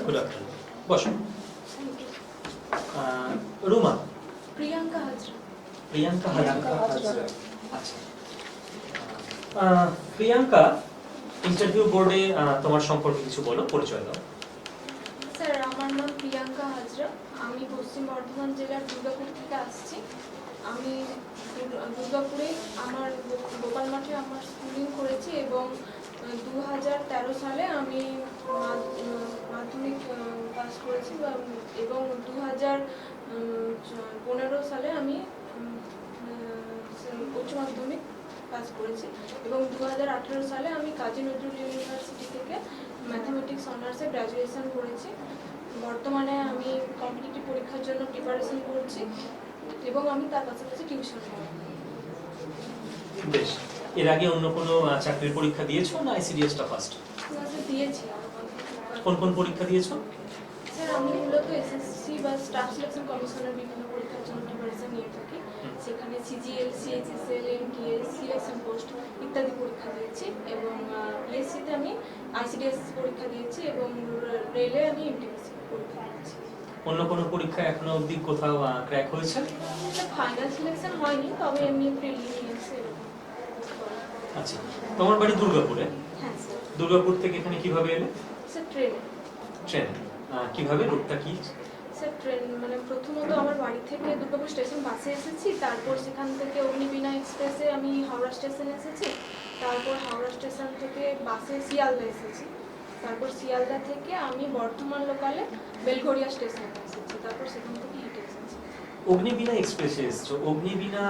Good afternoon, বসুন। রুমা, প্রিয়াঙ্কা হাজরা। প্রিয়াঙ্কা হাজরা, আচ্ছা। Priyanka, interview বোর্ডে তোমার সম্পর্কে কিছু বলো, পরিচয় দাও। স্যার, আমার নাম প্রিয়াঙ্কা হাজরা। আমি পশ্চিম বর্ধমান জেলার দুর্গাপুর থেকে আসছি। আমি দুর্গাপুরে আমার গোপাল মাঠে আমার স্কুলিং করেছি এবং 2013 সালে আমি মাধ্যমিক পাস করেছি এবং 2015 সালে আমি উচ্চ মাধ্যমিক পাস করেছি এবং 2018 সালে আমি কাজী নজরুল ইউনিভার্সিটি থেকে ম্যাথামেটিক্স অনার্সে গ্র্যাজুয়েশন করেছি। বর্তমানে আমি কম্পিটিটিভ পরীক্ষার জন্য প্রিপারেশন করছি এবং আমি তার পাশাপাশি টিউশন করি। বেশ, এর আগে অন্য কোনো চাকরির পরীক্ষা দিয়েছো না আইসিডিএসটা ফার্স্ট? স্যার, দিয়েছি। কোন কোন পরীক্ষা দিয়েছো? স্যার, আমি মূলত এসএসসি বা স্টাফ সিলেকশন কমিশনের বিভিন্ন পরীক্ষার জন্য প্রিপারেশন নিয়ে থাকি। সেখানে CGL, CHSL, MTS, selection post ইত্যাদি পরীক্ষা দিয়েছি এবং পিএসসিতে আমি আইসিডিএস পরীক্ষা দিয়েছি এবং রেলে আমি এমটিএসসি পরীক্ষা দিয়েছি। অন্য কোনো পরীক্ষা এখনো অবধি কোথাও ক্র্যাক হয়েছে? ফাইনাল সিলেকশন হয়নি, তবে এমনি প্রিলিমিনারি এরকম। আচ্ছা, তোমার বাড়ি দুর্গাপুরে? হ্যাঁ স্যার। দুর্গাপুর থেকে এখানে কিভাবে এলে? স্যার, ট্রেনে। ট্রেনে? কিভাবে, রুটটা কি? স্যার, ট্রেন মানে প্রথমত আমার বাড়ি থেকে দুর্গাপুর স্টেশন বাসে এসেছি, তারপর সেখান থেকে অগ্নিবীণা এক্সপ্রেসে আমি হাওড়া স্টেশনে এসেছি, তারপর হাওড়া স্টেশন থেকে বাসে শিয়ালদা এসেছি, তারপর শিয়ালদা থেকে আমি বর্ধমান লোকালে বেলঘড়িয়া স্টেশনে এসেছি, তারপর সেখান থেকে হেঁটে এসেছি। অগ্নিবীণা এক্সপ্রেসে এসছো। অগ্নিবীণা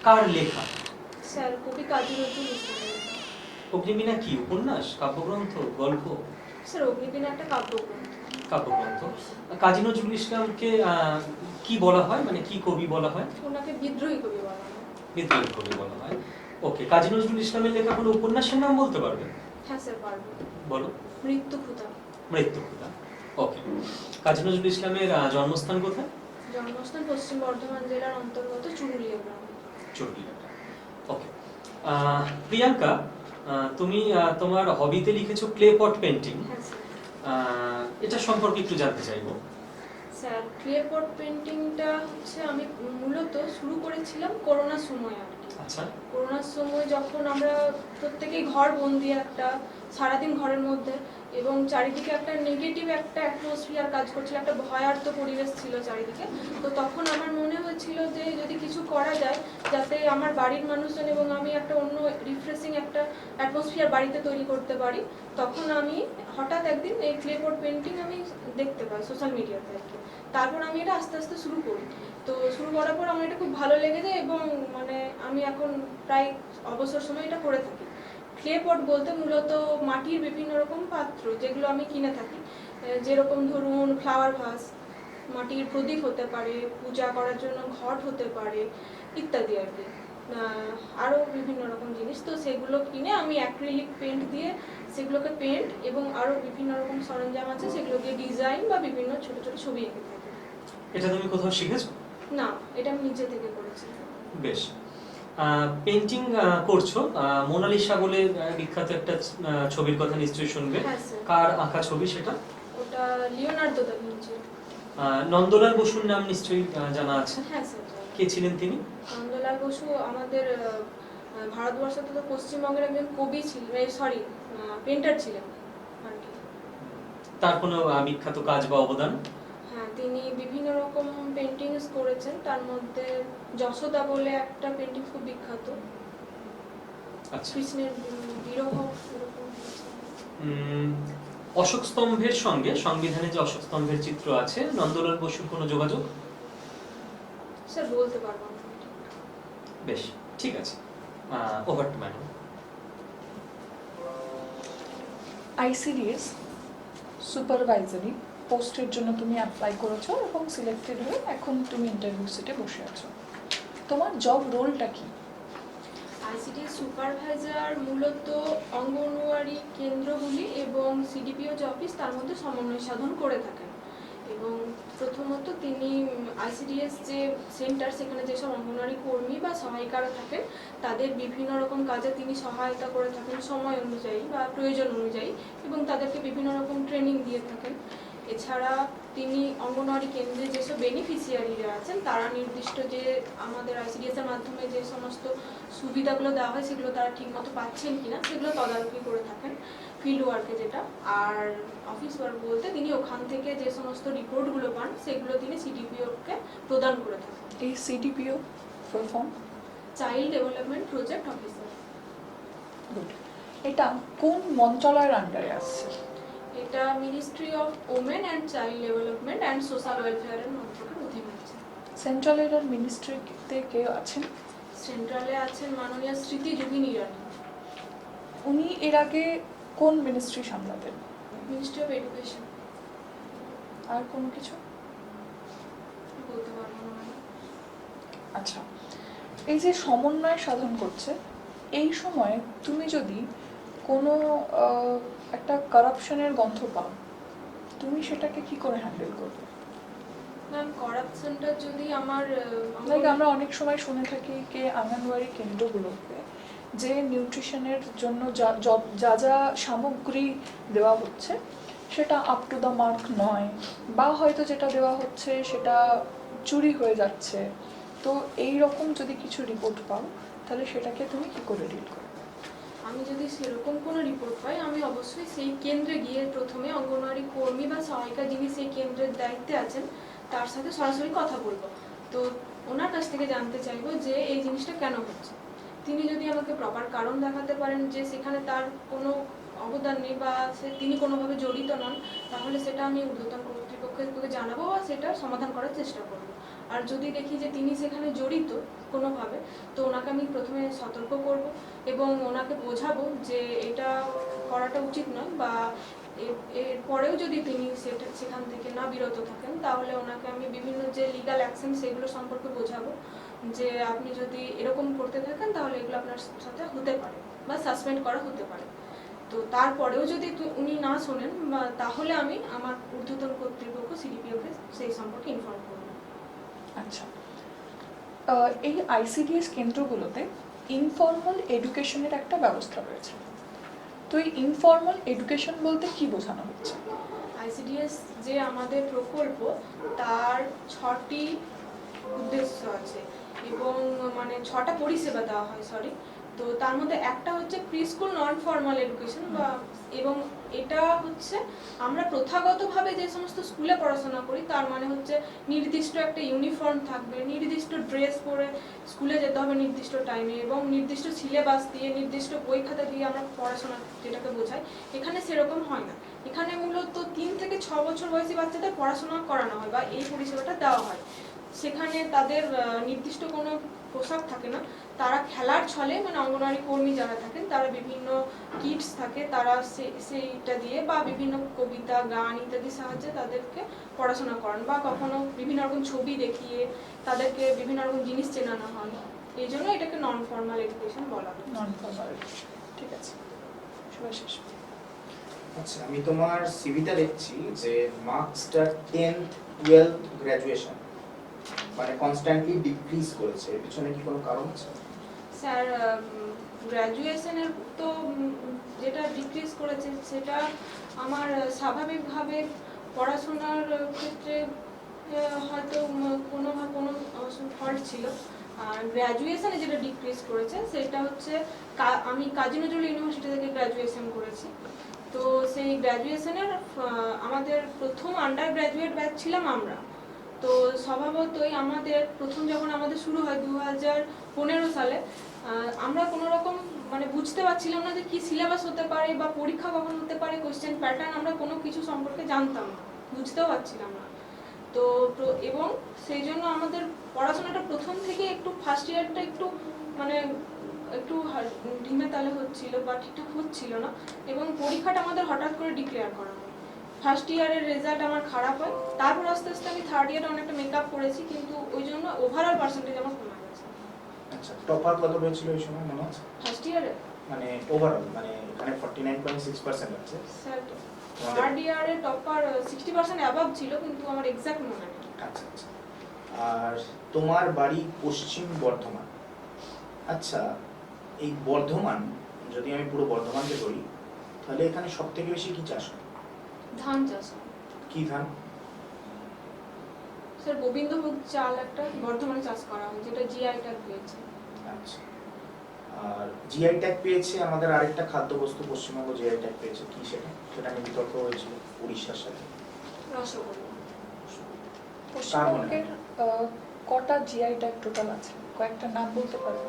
কার লেখা? স্যার, কবি কাজী নজরুল ইসলামের। অগ্নিবীণা কি উপন্যাস, কাব্যগ্রন্থ, গল্প? স্যার, অগ্নিবীণা একটা কাব্যগ্রন্থ। কাব্যগ্রন্থ। কাজী নজরুল ইসলামকে কি বলা হয়, মানে কি কবি বলা হয়? ওনাকে বিদ্রোহী কবি বলা হয়। বিদ্রোহী কবি বলা হয়। ওকে, কাজী নজরুল ইসলামের লেখা কোনো উপন্যাসের নাম বলতে পারবে? হ্যাঁ স্যার, পারবো। বলো। মৃত্যুক্ষুধা। মৃত্যুক্ষুধা। ওকে, কাজী নজরুল ইসলামের জন্মস্থান কোথায়? জন্মস্থান পশ্চিম বর্ধমান জেলার অন্তর্গত চুরুলিয়া গ্রাম। চুরুলিয়া। ওকে, প্রিয়াঙ্কা, তুমি তোমার হবিতে লিখেছো ক্লে পট পেন্টিং। হ্যাঁ স্যার। এটা সম্পর্কে একটু জানতে চাইবো। স্যার, ক্লে পট পেন্টিংটা হচ্ছে আমি মূলত শুরু করেছিলাম করোনার সময় আর কি। আচ্ছা। করোনার সময় যখন আমরা প্রত্যেকেই ঘর বন্দি একটা সারাদিন ঘরের মধ্যে এবং চারিদিকে একটা নেগেটিভ একটা অ্যাটমসফিয়ার কাজ করছিল, একটা ভয়ার্ত পরিবেশ ছিল চারিদিকে। তো তখন আমার মনে হয়েছিল যে যদি কিছু করা যায় যাতে আমার বাড়ির মানুষজন এবং আমি একটা অন্য রিফ্রেশিং একটা অ্যাটমসফিয়ার বাড়িতে তৈরি করতে পারি। তখন আমি হঠাৎ একদিন এই ক্লে পট পেন্টিং আমি দেখতে পাই সোশ্যাল মিডিয়াতে আর কি। তারপর আমি এটা আস্তে আস্তে শুরু করি। তো শুরু করার পর আমার এটা খুব ভালো লেগে যায় এবং মানে আমি এখন প্রায় অবসর সময় এটা করে থাকি। ক্লে পট বলতে মূলত মাটির বিভিন্ন রকম পাত্র যেগুলো আমি কিনে থাকি, যেরকম ধরুন ফ্লাওয়ার ভাস, মাটির প্রদীপ হতে পারে, পূজা করার জন্য ঘট হতে পারে ইত্যাদি আর কি, আরও বিভিন্ন রকম জিনিস। তো সেগুলো কিনে আমি অ্যাক্রিলিক পেন্ট দিয়ে সেগুলোকে পেন্ট এবং আরও বিভিন্ন রকম সরঞ্জাম আছে সেগুলো দিয়ে ডিজাইন বা বিভিন্ন ছোট ছোট ছবি এঁকে থাকি। এটা তুমি কোথাও শিখেছো? না, এটা আমি নিজে থেকে করেছি। বেশ, পেন্টিং করছো। মোনালিসা বলে বিখ্যাত একটা ছবির কথা নিশ্চয়ই শুনবে। হ্যাঁ স্যার। কার আঁকা ছবি সেটা? ওটা লিওনার্দো দা ভিঞ্চি। নন্দলাল বসুর নাম নিশ্চয়ই জানা আছে। হ্যাঁ স্যার। কে ছিলেন তিনি? নন্দলাল বসু আমাদের ভারতবর্ষ তথা পশ্চিমবঙ্গের একজন কবি ছিলেন, সরি পেন্টার ছিলেন আর কি। তার কোনো বিখ্যাত কাজ বা অবদান? হ্যাঁ, তিনি বিভিন্ন রকম পেন্টিংস করেছেন, তার মধ্যে যশোদা বলে একটা পেন্টিং খুব বিখ্যাত। আচ্ছা। কৃষ্ণের বিরহ এরকম। অশোক স্তম্ভের সঙ্গে সংবিধানে যে অশোক স্তম্ভের চিত্র আছে, নন্দলাল বসুর কোনো যোগাযোগ? স্যার, বলতে পারবো না। বেশ, ঠিক আছে। Over to madam. ICDS supervisory পোস্টের জন্য তুমি অ্যাপ্লাই করেছো এবং সিলেক্টেড হয়ে এখন তুমি ইন্টারভিউ সিটে বসে আছো। তোমার জব রোলটা কি? আইসিডিএস সুপারভাইজার মূলত অঙ্গনওয়াড়ি কেন্দ্রগুলি এবং সিডিপিও যে অফিস তার মধ্যে সমন্বয় সাধন করে থাকেন এবং প্রথমত তিনি আইসিডিএস যে সেন্টার, সেখানে যেসব অঙ্গনওয়াড়ি কর্মী বা সহায়িকারা থাকেন তাদের বিভিন্ন রকম কাজে তিনি সহায়তা করে থাকেন সময় অনুযায়ী বা প্রয়োজন অনুযায়ী, এবং তাদেরকে বিভিন্ন রকম ট্রেনিং দিয়ে থাকেন। এছাড়া তিনি অঙ্গনওয়াড়ি কেন্দ্রে যেসব বেনিফিশিয়ারিরা আছেন তারা নির্দিষ্ট যে আমাদের আইসিডিএস এর মাধ্যমে যে সমস্ত সুবিধাগুলো দেওয়া হয় সেগুলো তারা ঠিকমতো পাচ্ছেন কিনা সেগুলো তদারকি করে থাকেন ফিল্ড ওয়ার্কে যেটা। আর অফিস ওয়ার্ক বলতে তিনি ওখান থেকে যে সমস্ত রিপোর্টগুলো পান সেগুলো তিনি সিডিপিওকে প্রদান করে থাকেন। এই CDPO full form? Child development project officer. Good. এটা কোন মন্ত্রণালয়ের আন্ডারে আসছে? এটা ministry of women and child development and social ওয়েলফেয়ারের মন্ত্রকের অধীনে আছে। সেন্ট্রালের আর মিনিস্ট্রিতে কে আছেন? সেন্ট্রালে আছেন মাননীয় স্মৃতি যোগিনী ইরানি। উনি এর আগে কোন মিনিস্ট্রি সামলাতেন? Ministry of education. আর কোনো কিছু? বলতে পারবো না। আচ্ছা, এই যে সমন্বয় সাধন করছে, এই সময় তুমি যদি কোনো একটা কারাপশনের গন্ধ পাও, তুমি সেটাকে কি করে হ্যান্ডেল করবে? ম্যাম, করাপশনটা যদি আমার আমরা অনেক সময় শুনে থাকি যে আঙ্গনওয়াড়ি কেন্দ্রগুলোতে যে নিউট্রিশনের জন্য যা যা সামগ্রী দেওয়া হচ্ছে সেটা আপ টু দ্য মার্ক নয়, বা হয়তো যেটা দেওয়া হচ্ছে সেটা চুরি হয়ে যাচ্ছে। তো এই রকম যদি কিছু রিপোর্ট পাও তাহলে সেটাকে তুমি কি করে ডিল করবে? আমি যদি সেরকম কোনো রিপোর্ট পাই আমি অবশ্যই সেই কেন্দ্রে গিয়ে প্রথমে অঙ্গনওয়াড়ি কর্মী বা সহায়িকা যিনি সেই কেন্দ্রের দায়িত্বে আছেন তার সাথে সরাসরি কথা বলবো। তো ওনার কাছ থেকে জানতে চাইবো যে এই জিনিসটা কেন হচ্ছে। তিনি যদি আমাকে প্রপার কারণ দেখাতে পারেন যে সেখানে তার কোনো অবদান নেই বা তিনি কোনোভাবে জড়িত নন, তাহলে সেটা আমি ঊর্ধ্বতন কর্তৃপক্ষকে জানাবো বা সেটা সমাধান করার চেষ্টা করবো। আর যদি দেখি যে তিনি সেখানে জড়িত কোনোভাবে, তো ওনাকে আমি প্রথমে সতর্ক করব এবং ওনাকে বোঝাবো যে এটা করাটা উচিত নয়, বা এরপরেও যদি তিনি সেখান থেকে না বিরত থাকেন তাহলে ওনাকে আমি বিভিন্ন যে লিগ্যাল অ্যাকশন সেগুলো সম্পর্কে বোঝাবো যে আপনি যদি এরকম করতে থাকেন তাহলে এগুলো আপনার সাথে হতে পারে বা সাসপেন্ড করা হতে পারে। তো তারপরেও যদি উনি না শোনেন তাহলে আমি আমার ঊর্ধ্বতন কর্তৃপক্ষ সিডিপিওকে সেই সম্পর্কে ইনফর্ম করব। আচ্ছা, এই আইসিডিএস কেন্দ্রগুলোতে ইনফর্মাল এডুকেশনের একটা ব্যবস্থা রয়েছে। তো এই ইনফর্মাল এডুকেশন বলতে কি বোঝানো হচ্ছে? আইসিডিএস যে আমাদের প্রকল্প তার 6টি উদ্দেশ্য আছে এবং মানে 6টা পরিষেবা দেওয়া হয়, তো তার মধ্যে একটা হচ্ছে pre school non formal education এবং এটা হচ্ছে আমরা প্রথাগতভাবে যে সমস্ত স্কুলে পড়াশোনা করি তার মানে হচ্ছে নির্দিষ্ট একটা ইউনিফর্ম থাকবে, নির্দিষ্ট ড্রেস পরে স্কুলে যেতে হবে নির্দিষ্ট টাইমে এবং নির্দিষ্ট সিলেবাস দিয়ে নির্দিষ্ট বই খাতা দিয়ে আমরা পড়াশোনা যেটাকে বোঝাই। এখানে সেরকম হয় না। এখানে মূলত 3 থেকে 6 বছর বয়সী বাচ্চাদের পড়াশোনা করানো হয় বা এই পরিষেবাটা দেওয়া হয়। সেখানে তাদের নির্দিষ্ট কোনো পোশাক থাকে না, তারা খেলার ছলে মানে অঙ্গনওয়াড়ি কর্মী যারা থাকেন তারা বিভিন্ন কিটস থাকে, তারা সেইটা দিয়ে বা বিভিন্ন কবিতা গান ইত্যাদির সাহায্যে তাদেরকে পড়াশোনা করান বা কখনো বিভিন্ন রকম ছবি দেখিয়ে তাদেরকে বিভিন্ন রকম জিনিস চেনানো হয়। এই জন্য এটাকে নন ফর্মাল এডুকেশন বলা হয়। নন ফর্মাল এডুকেশন, ঠিক আছে। শুভাশিস। আচ্ছা, আমি তোমার সিভিটা দেখছি যে মার্কসটা 10th 12th গ্র্যাজুয়েশন মানে কনস্ট্যান্টলি ডিক্রিজ করেছে, এর পিছনে কি কোনো কারণ আছে? স্যার, গ্র্যাজুয়েশনের তো যেটা ডিক্রিজ করেছে সেটা আমার স্বাভাবিকভাবে পড়াশোনার ক্ষেত্রে হয়তো কোনো ফল্ট ছিল। আর গ্র্যাজুয়েশনে যেটা ডিক্রিজ করেছে সেটা হচ্ছে আমি কাজী নজরুল ইউনিভার্সিটি থেকে গ্র্যাজুয়েশন করেছি। তো সেই গ্র্যাজুয়েশনের আমাদের প্রথম আন্ডার গ্র্যাজুয়েট ব্যাচ ছিলাম আমরা। তো স্বভাবতই আমাদের প্রথম যখন আমাদের শুরু হয় 2015 সালে, আমরা কোনো রকম মানে বুঝতে পারছিলাম না যে কি সিলেবাস হতে পারে বা পরীক্ষা কখন হতে পারে, কোশ্চেন প্যাটার্ন আমরা কোনো কিছু সম্পর্কে জানতাম না, বুঝতেও পারছিলাম না। তো এবং সেই জন্য আমাদের পড়াশোনাটা প্রথম থেকে একটু ফার্স্ট ইয়ারটা একটু মানে একটু ঢিমে তালে হচ্ছিল বা ঠিকঠাক হচ্ছিল না এবং পরীক্ষাটা আমাদের হঠাৎ করে ডিক্লেয়ার করা হয়। ফার্স্ট ইয়ারের রেজাল্ট আমার খারাপ হয়, তারপর আস্তে আস্তে আমি থার্ড ইয়ারে অনেকটা মেকআপ করেছি, কিন্তু ওই জন্য ওভারঅল পার্সেন্টেজ আমার কমে গেছে। আচ্ছা, টপার কত হয়েছিল ওই সময় মনে আছে? ফার্স্ট ইয়ারে মানে ওভারঅল মানে এখানে 49.6% আছে স্যার থার্ড ইয়ারে টপার 60% অ্যাবাভ ছিল, কিন্তু আমার এক্সাক্ট মনে নেই। আচ্ছা আচ্ছা। আর তোমার বাড়ি পশ্চিম বর্ধমান। আচ্ছা, এই বর্ধমান, যদি আমি পুরো বর্ধমানকে ধরি, তাহলে এখানে সব থেকে বেশি কি চাষ হয়? ধান চাষ হয়। কি ধান? স্যার গোবিন্দভোগ চাল একটা বর্ধমানে চাষ করা হয়, যেটা জিআই ট্যাগ পেয়েছে। আচ্ছা। আর জিআই ট্যাগ পেয়েছে আমাদের আরেকটা খাদ্যবস্তু, পশ্চিমবঙ্গ জিআই ট্যাগ পেয়েছে, কি সেটা? সেটা নিয়ে বিতর্ক হয়েছিল উড়িষ্যার সাথে। রসগোল্লা। পশ্চিমবঙ্গের কটা জিআই ট্যাগ টোটাল আছে, কয়েকটা নাম বলতে পারবে?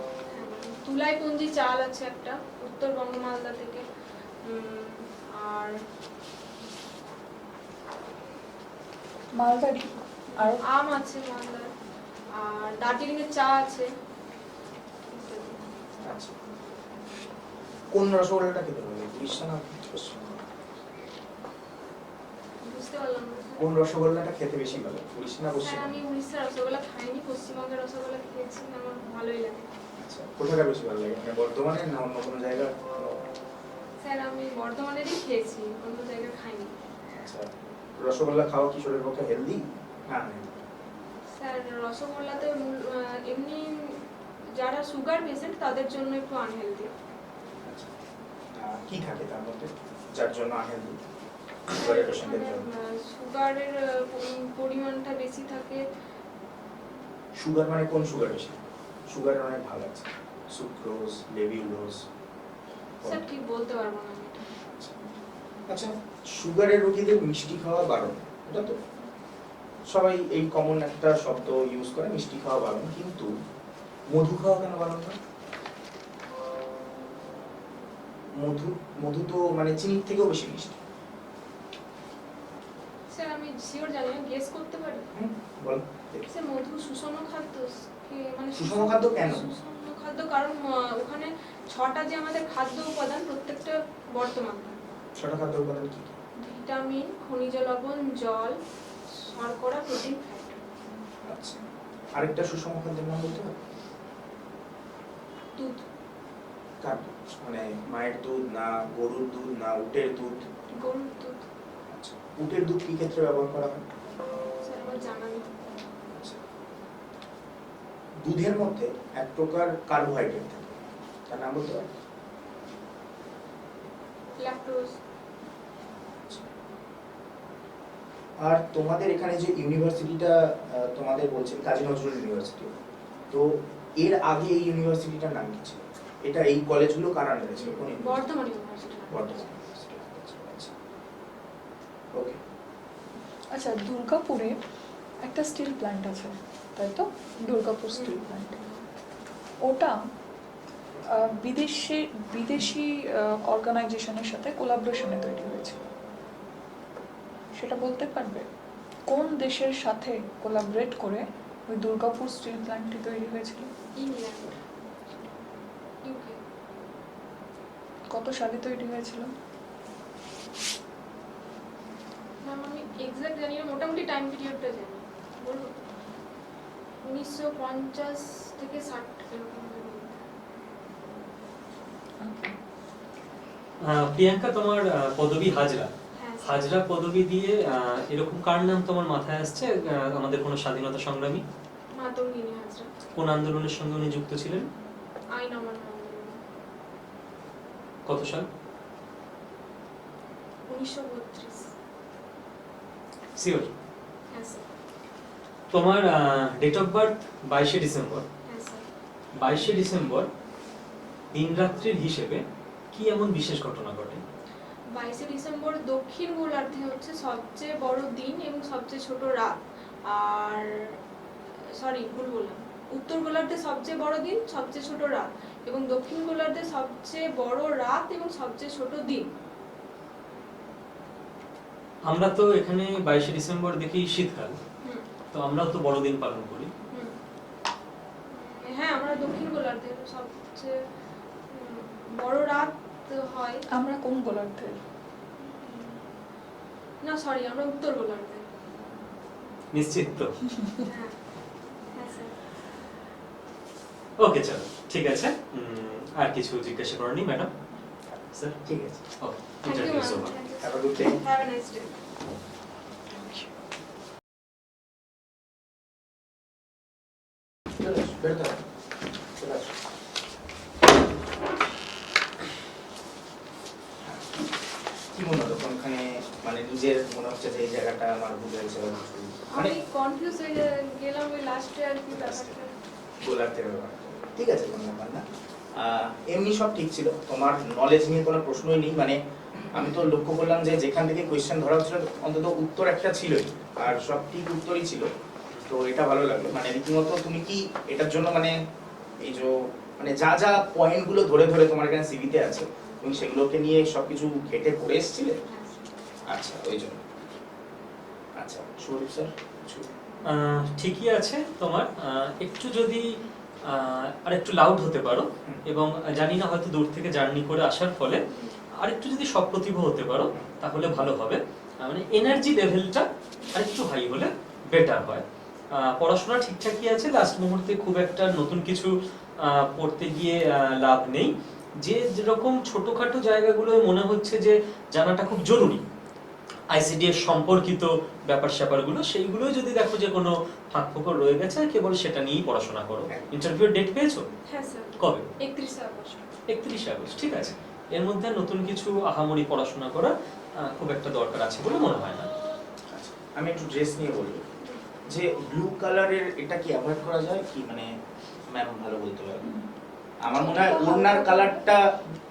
তুলাইপঞ্জি চাল আছে একটা, উত্তরবঙ্গ মালদা থেকে। আর মালদারি আর আম আছে মালদার, আর দার্জিলিং এর চা আছে। আচ্ছা, কোন রসগোল্লাটা খেতে পারবে, উড়িষ্যা না পশ্চিমবঙ্গ? বুঝতে পারলাম না। কোন রসগোল্লাটা খেতে বেশি ভালো, উড়িষ্যা না হ্যাঁ, পশ্চিমবঙ্গ? আমি উড়িষ্যার রসগোল্লা খাইনি, পশ্চিমবঙ্গের রসগোল্লা খেয়েছি, আমার ভালোই লাগে। আচ্ছা, কোথাকার বেশি ভালো লাগে, মানে বর্ধমানে না অন্য কোনো জায়গা? স্যার আমি বর্ধমানেরই খেয়েছি, অন্য জায়গায় খাইনি। আচ্ছা, রসগোল্লা খাওয়া কি শরীরের পক্ষে হেলদি না? স্যার রসগোল্লাতে এমনি যারা সুগার পেশেন্ট তাদের জন্য একটু আনহেলদি। আচ্ছা, কি থাকে তার মধ্যে যার জন্য আনহেলদি? সুগারের পেশেন্টের জন্য সুগারের পরিমাণটা বেশি থাকে। সুগার মানে কোন সুগার বেশি? সুগারের অনেক ভাগ আছে, সুক্রোজ, লেভিউলোজ। স্যার ঠিক বলতে পারবো না আমি এটা। আচ্ছা, সুগারের রোগীদের মিষ্টি খাওয়া বারণ, এটা তো সবাই এই কমন একটা শব্দ ইউজ করে, মিষ্টি খাওয়া বারণ, কিন্তু মধু খাওয়া কেন বারণ না? মধু তো মানে চিনির থেকেও বেশি মিষ্টি। স্যার আমি শিওর জানি না, গেস করতে পারি। বল। স্যার মধু সুষম খাদ্য, মানে সুষম খাদ্য কেন? সুষম খাদ্য কারণ ওখানে 6টা যে আমাদের খাদ্য উপাদান, প্রত্যেকটা বর্তমান। 6টা খাদ্য উপাদান কি? ভিটামিন, খনিজ লবণ, জল, শর্করা, প্রোটিন, ফ্যাট। আচ্ছা, আরেকটা সুষম খাদ্যের নাম বলতে হবে? দুধ। কার দুধ? মানে মায়ের দুধ না গরুর দুধ না উটের দুধ? গরুর দুধ। আচ্ছা, উটের দুধ কি ক্ষেত্রে ব্যবহার করা হয়? স্যার আমার জানা নেই। আচ্ছা, দুধের মধ্যে এক প্রকার কার্বোহাইড্রেট থাকে, তার নাম বলতে পারবে? ল্যাকটোজ। আর তোমাদের এখানে যে ইউনিভার্সিটিটা তোমাদের বলছেন কাজী নজরুল ইউনিভার্সিটি, তো এর আগে এই ইউনিভার্সিটিটার নাম কি ছিল? এটা এই কলেজগুলো কারা নিয়েছিল? কোন university? Bardhaman university. Bardhaman university. আচ্ছা, ওকে। আচ্ছা, দুর্গাপুরে একটা স্টিল প্ল্যান্ট আছে, তাই তো? দুর্গাপুর স্টিল প্ল্যান্ট, ওটা বিদেশি অর্গানাইজেশনের সাথে কোলাবোরেশনে তৈরি হয়েছিল। সেটা বলতে পারবে কোন দেশের সাথে কোলাবরেট করে ওই দুর্গাপুর স্টিল প্ল্যান্টটি তৈরি হয়েছিল? England, UK. কত সালে তৈরি হয়েছিল? ম্যাম আমি এক্সাক্ট জানি না, মোটামুটি টাইম পিরিয়ডটা জানি। বলবো 1950 থেকে 60 এরকম হবে। প্রিয়াঙ্কা, তোমার পদবী হাজরা। হ্যাঁ স্যার। হাজরা পদবী দিয়ে এরকম কার নাম তোমার মাথায় আসছে? আমাদের কোনো স্বাধীনতা সংগ্রামী? মাতঙ্গিনী হাজরা। কোন আন্দোলনের সঙ্গে উনি যুক্ত ছিলেন? আইন অমান্য আন্দোলন। কত সাল? 1932। শিওর? হ্যাঁ স্যার। তোমার ডেট অফ বার্থ 22শে ডিসেম্বর। হ্যাঁ স্যার। 22শে ডিসেম্বর দিন রাত্রির হিসেবে কি এমন বিশেষ ঘটনা ঘটে? 22শে ডিসেম্বর দক্ষিণ গোলার্ধে হচ্ছে সবচেয়ে বড় দিন এবং সবচেয়ে ছোট রাত। আর সরি, ভুল বললাম, উত্তর গোলার্ধে সবচেয়ে বড় দিন, সবচেয়ে ছোট রাত, এবং দক্ষিণ গোলার্ধে সবচেয়ে বড় রাত এবং সবচেয়ে ছোট দিন। আমরা তো এখানে 22শে ডিসেম্বর দেখি শীতকাল, হুম তো আমরাও তো বড়দিন পালন করি। হুম। হ্যাঁ, আমরা দক্ষিণ গোলার্ধে সবচেয়ে বড় রাত হয়। আমরা কোন গোলার্ধে? না সরি, আমরা উত্তর গোলার্ধে। নিশ্চিত তো? হ্যাঁ হ্যাঁ স্যার। ওকে, চলো ঠিক আছে। আর কিছু জিজ্ঞাসা করেনি ম্যাডাম? স্যার ঠিক আছে। Okay, thank you interview ma'am. Over. Thank you. Have a a good day. Have a nice day. চলে আসো, বেরোতে হবে। চলে আসো। কি মনে হলো কোনখানে মানে নিজের মনে হচ্ছে যে এই জায়গাটা আমার ভুলে গেছে বা কিছু? মানে আমি কনফিউজ হয়ে গেলাম ওই লাস্টে আর কি ব্যাপারটা। গোলার থেকে ব্যাপার। ঠিক আছে, কোনো ব্যাপার না। এমনি সব ঠিক ছিল, তোমার নলেজ নিয়ে কোনো প্রশ্নই নেই। মানে আমি তো লক্ষ্য করলাম যে যেখান থেকে কোয়েশ্চেন ধরা হচ্ছিল অন্তত উত্তর একটা ছিলই, আর সব ঠিক উত্তরই ছিল। তো এটা ভালো লাগলো। মানে রীতিমতো তুমি কি এটার জন্য মানে এই যে মানে যা যা পয়েন্টগুলো ধরে ধরে তোমার এখানে সিভিতে আছে তুমি সেগুলোকে নিয়ে সবকিছু ঘেটে পড়ে এসেছিলে? আচ্ছা, ওই জন্য। আচ্ছা, শরীফ স্যার কিছু? ঠিকই আছে তোমার, একটু যদি আর একটু লাউড হতে পারো, এবং জানি না হয়তো দূর থেকে জার্নি করে আসার ফলে আর একটু যদি সপ্রতিভ হতে পারো তাহলে ভালো হবে। মানে এনার্জি লেভেলটা আর একটু হাই হলে বেটার হয়। পড়াশোনা ঠিকঠাকই আছে, লাস্ট মুহূর্তে খুব একটা নতুন কিছু পড়তে গিয়ে লাভ নেই। যে যেরকম ছোটখাটো জায়গাগুলো মনে হচ্ছে যে জানাটা খুব জরুরি, আইসিডি এর সম্পর্কিত ব্যাপার স্যাপারগুলো, সেইগুলো যদি দেখো যে কোনো ফাঁক ফোকর রয়ে গেছে, কেবল সেটা নিয়েই পড়াশোনা করো। ইন্টারভিউ ডেট পেয়েছো? হ্যাঁ স্যার, কবে? 31 আগস্ট। 31 আগস্ট, ঠিক আছে। এর মধ্যে নতুন কিছু আহামরি পড়াশোনা করা খুব একটা দরকার আছে বলে মনে হয় না। আচ্ছা, আমি একটু ড্রেস নিয়ে বলবো যে ব্লু কালারের এটা কি অ্যাভয়েড করা যায় কি? মানে ম্যাম ভালো বলতে পারবে। আমার মনে হয় ওড়নার কালারটা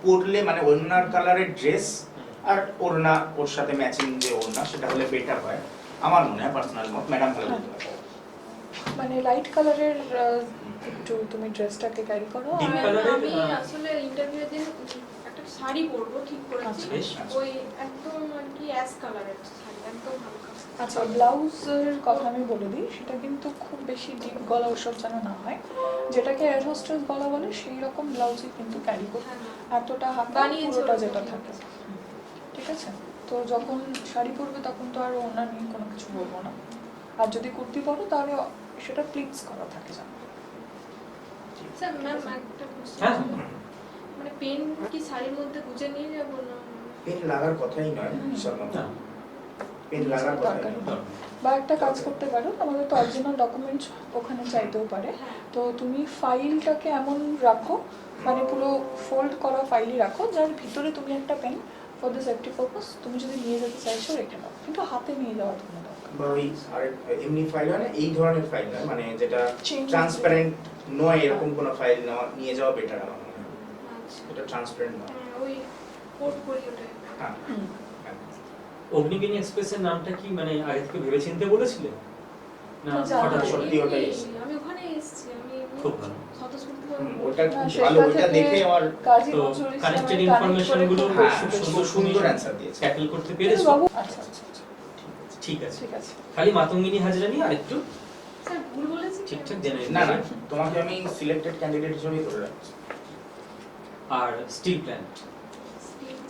পরলে মানে ওড়নার কালারের ড্রেস আর ওড়না ওর সাথে ম্যাচিং যে ওড়না সেটা হলে বেটার হয় আমার মনে হয়, পার্সোনাল মত। ম্যাডাম ভালো বলতে পারবে। মানে লাইট কালারের একটু তুমি ড্রেসটাকে ক্যারি করো। Deep আর colour এর, আমি আসলে ইন্টারভিউ দিন একটা শাড়ি পরবো ঠিক করেছি, আচ্ছা, বেশ। ওই একদম আর কি অ্যাশ কালারের শাড়ি, একদম হালকা। আচ্ছা, ব্লাউজের কথা আমি বলে দিই, সেটা কিন্তু খুব বেশি ডিপ গলা ওসব যেন না হয়। যেটাকে এয়ার হোস্টেস গলা বলে সেই রকম ব্লাউজই কিন্তু ক্যারি করো, হ্যাঁ, এতটা হাতা বানিয়েছে পুরোটা ওরকম। যেটা থাকে, ঠিক আছে? তো যখন শাড়ি পরবে তখন তো আর ওড়না নিয়ে কোনো কিছু বলবো না। আর যদি কুর্তি পরো তাহলে সেটা প্লিটস করা থাকে জানো। স্যার ম্যাম একটা কোশ্চেন, হ্যাঁ, মানে পেন কি শাড়ির মধ্যে গুজে নিয়ে যাবো না? পেন লাগার কথাই নয় হিসাব মতো, না, পেন লাগার কথাই নয়। দরকার। বা একটা কাজ করতে পারো, আমাদের তো অরিজিনাল ডকুমেন্টস ওখানে চাইতেও পারে। হ্যাঁ। তো তুমি ফাইলটাকে এমন রাখো, মানে পুরো ফোল্ড করা ফাইলই রাখো, যার ভিতরে তুমি একটা pen for the safety purpose তুমি যদি নিয়ে যেতে চাইছো রেখে দাও, কিন্তু হাতে নিয়ে যাওয়ার কোনো দরকার নেই। বা ওই আরেক এমনি ফাইল হয় না, এই ধরনের ফাইল নয়, মানে যেটা Change ট্রান্সপারেন্ট নয় এরকম কোনো ফাইল নিয়ে যাওয়া বেটার আমার মনে হয়। আচ্ছা, এটা ট্রান্সপারেন্ট নয়। হ্যাঁ, ওই পোর্টফোলিওটা। হ্যাঁ, হুম। হ্যাঁ। অগ্নিবীণী এক্সপ্রেসের নামটা কি মানে আগে থেকে ভেবেচিন্তে বলেছিলে না না, জানি হঠাৎ না। সত্যি? ওটাই এসেছে। আমি ওখানে এসেছি, আমি খুব ভালো। স্বতঃস্ফূর্ত ওটা না, খুব সেটা ভালো, ওটা থেকে দেখে আমার কাজী তো নজরুল কানেক্টেড ইসলামের ইনফরমেশন গুলো খুব হ্যাঁ, বেশি সুন্দর সুন্দর অ্যান্সার দিয়েছে। ট্যাকল করতে কিন্তু পেরেছো? বাবু আচ্ছা আচ্ছা আচ্ছা, ঠিক আছে। ঠিক আছে। খালি মাতঙ্গিনী হাজরা নিয়ে আরেকটু স্যার ভুল বলেছি কি? ঠিকঠাক জেনে না না, নিতে। তোমাকে আমি সিলেক্টেড ক্যান্ডিডেট হিসেবেই ধরে রাখছি। আর স্টিল প্ল্যান্ট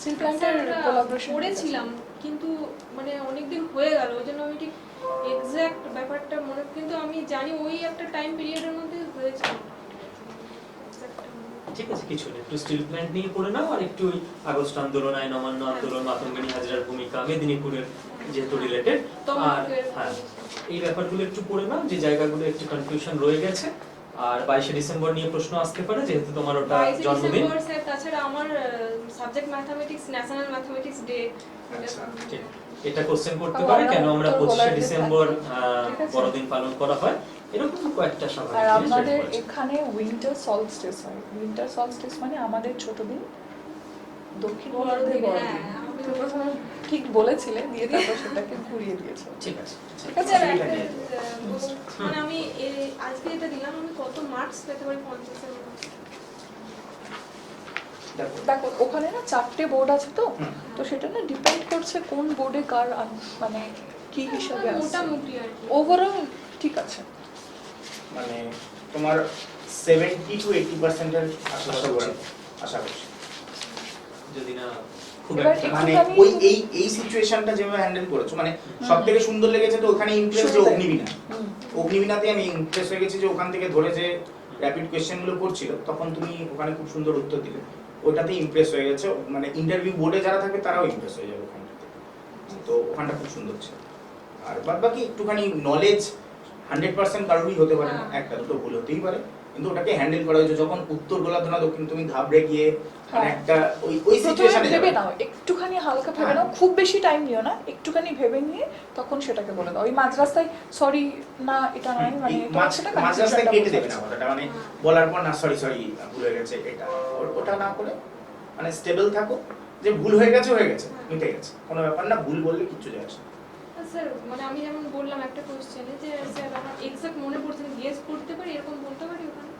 Steel plant এর স্যার, ওটা collaboration করেছিলাম কিন্তু মানে অনেকদিন হয়ে গেল, ওই জন্য আমি ঠিক এক্সাক্ট ব্যাপারটা মনে, কিন্তু আমি জানি ওই একটা টাইম পিরিয়ডের মধ্যে হয়েছিল। ঠিক আছে, কিছু নেই, একটু স্টিল প্ল্যান্ট নিয়ে পড়ে নাও, আর একটু ওই আগস্ট আন্দোলন, আইন অমান্য আন্দোলন, মাতঙ্গিনী হাজরার ভূমিকা, মেদিনীপুরের যেহেতু রিলেটেড, আর হ্যাঁ এই ব্যাপারগুলো একটু পড়ে নাও, যে জায়গাগুলো একটু কনফিউশন রয়ে গেছে। আর 22শে ডিসেম্বর নিয়ে প্রশ্ন আসতে পারে, যেহেতু তোমার ওটা 22 জন্মদিন। ডিসেম্বর স্যার, তাছাড়া আমার subject mathematics, national mathematics day. আচ্ছা, ঠিক, এটা কোশ্চেন করতে আর পারে আমরা কেন আমরা উত্তর 25শে বলার যে ডিসেম্বর ঠিক আছে। বড়দিন পালন করা হয়, এরকম কয়েকটা আর স্বাভাবিক জিনিস আমাদের রয়েছে। এখানে উইন্টার সলস্টিস হয়। উইন্টার সলস্টিস মানে আমাদের ছোট দিন, দক্ষিণ গোলার্ধে বড় দিন। হ্যাঁ, আমি তো প্রথমে ঠিক বলেছিলে, দিয়ে তারপর সেটাকে ঘুরিয়ে দিয়েছো। ঠিক আছে। ঠিক আছে? স্যার, অসুবিধা একটা, নেই। মানে আমি আজকে এটা দিলাম, আমি কত মার্কস পেতে পারি 50-এর মধ্যে? দেখো দেখো ওখানে না 4টে বোর্ড আছে, তো হুম। তো সেটা না ডিপেন্ড করছে কোন বোর্ডে কার মানে কি হিসাবে আছে। মোটামুটি আর কি। ওভারঅল ঠিক আছে। মানে তোমার 70 to 80% এর আশা করছি, আশা করছি। যদি না খুব এবার একটা মানে একটুখানি- ওই এই সিচুয়েশনটা যেভাবে হ্যান্ডেল করেছো, মানে সবথেকে সুন্দর লেগেছে তো ওখানে ইমপ্রেস যে শুরুতে। অগ্নিবীণা। হুম। অগ্নিবীণাতে আমি ইমপ্রেস হয়ে গেছি যে ওখান থেকে ধরে যে র্যাপিড কোয়েশ্চেন গুলো করছিল তখন তুমি ওখানে খুব সুন্দর উত্তর দিলে, ওটাতে ইমপ্রেস হয়ে গেছে। মানে ইন্টারভিউ বোর্ডে যারা থাকে তারাও ইমপ্রেস হয়ে যাবে ওখানটাতে। তো ওখানটা খুব সুন্দর ছিল। আর বাদ বাকি একটুখানি নলেজ 100% কারোরই হতে পারে না, একটা দুটো ভুল হতেই পারে, কিন্তু ওটাকে হ্যান্ডেল করা হয়েছে। যখন উত্তর গোলার্ধ না দক্ষিণ, তুমি ঘাবড়ে গিয়ে মানে একটা ওই প্রথমে সিচুয়েশনে ভেবে যাবে নাও, একটুখানি হালকা ভেবে হ্যাঁ। নাও, খুব বেশি টাইম নিও না, একটুখানি ভেবে নিয়ে তখন সেটাকে বলে দাও। ওই মাঝ রাস্তায় সরি না এটা নয়, মানে তোমার সেটা মাঝ রাস্তায় confusion-টা কেটে দেবে বোঝা না যাচ্ছে। কথাটা, মানে বলার পর না সরি ভুল হয়ে গেছে এটা ওটা না করে মানে স্টেবল থাকো, যে ভুল হয়ে গেছে মিটে গেছে, কোনো ব্যাপার না, ভুল বললে কিচ্ছু যায় আসে না। স্যার মানে আমি যেমন বললাম একটা কোশ্চেনে যে স্যার আমার এক্সাক্ট মনে পড়ছে না, গেস করতে পারি, এরকম বলতে পারি ওখানে?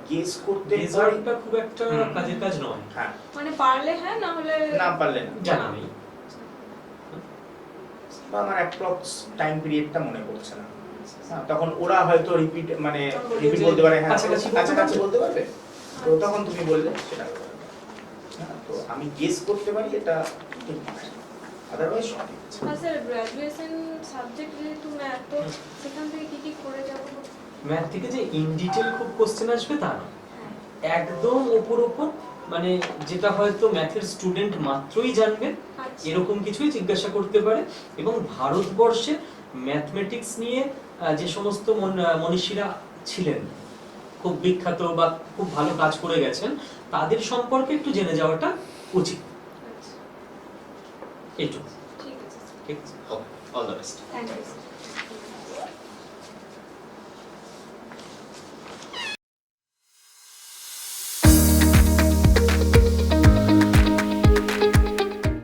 গেস করতে পারি, রেজাল্টটা খুব একটা হুম। কাজের কাজ নয়, হ্যাঁ, মানে পারলে হ্যাঁ, না হলে না পারলে না, জানা নেই। বা আমার অ্যাপ্রক্স টাইম পিরিয়ডটা মনে পড়ছে না। হ্যাঁ, তখন ওরা হয়তো রিপিট মানে রিপিট বলতে পারে, হ্যাঁ কাছাকাছি কাছাকাছি বলতে পারবে, তো তখন তুমি বললে সেটা হবে। হ্যাঁ, তো আমি গেস করতে পারি, এটা ঠিক নয়, আদারওয়াইজ সঠিক আছে। হ্যাঁ স্যার, গ্র্যাজুয়েশন সাবজেক্ট যেহেতু ম্যাথ, তো সেখান থেকে কি করে যাবো? ম্যাথ থেকে যে ইন ডিটেল খুব কোশ্চেন আসবে তা না, হ্যাঁ একদম ওপর মানে যেটা হয়তো ম্যাথের স্টুডেন্ট মাত্রই জানবে আচ্ছা এরকম কিছুই জিজ্ঞাসা করতে পারে। এবং ভারতবর্ষে ম্যাথমেটিক্স নিয়ে যে সমস্ত মনীষীরা ছিলেন খুব বিখ্যাত বা খুব ভালো কাজ করে গেছেন, তাদের সম্পর্কে একটু জেনে যাওয়াটা উচিত। আচ্ছা এইটুকু, ঠিক আছে, ঠিক আছে, all the best. Thank you.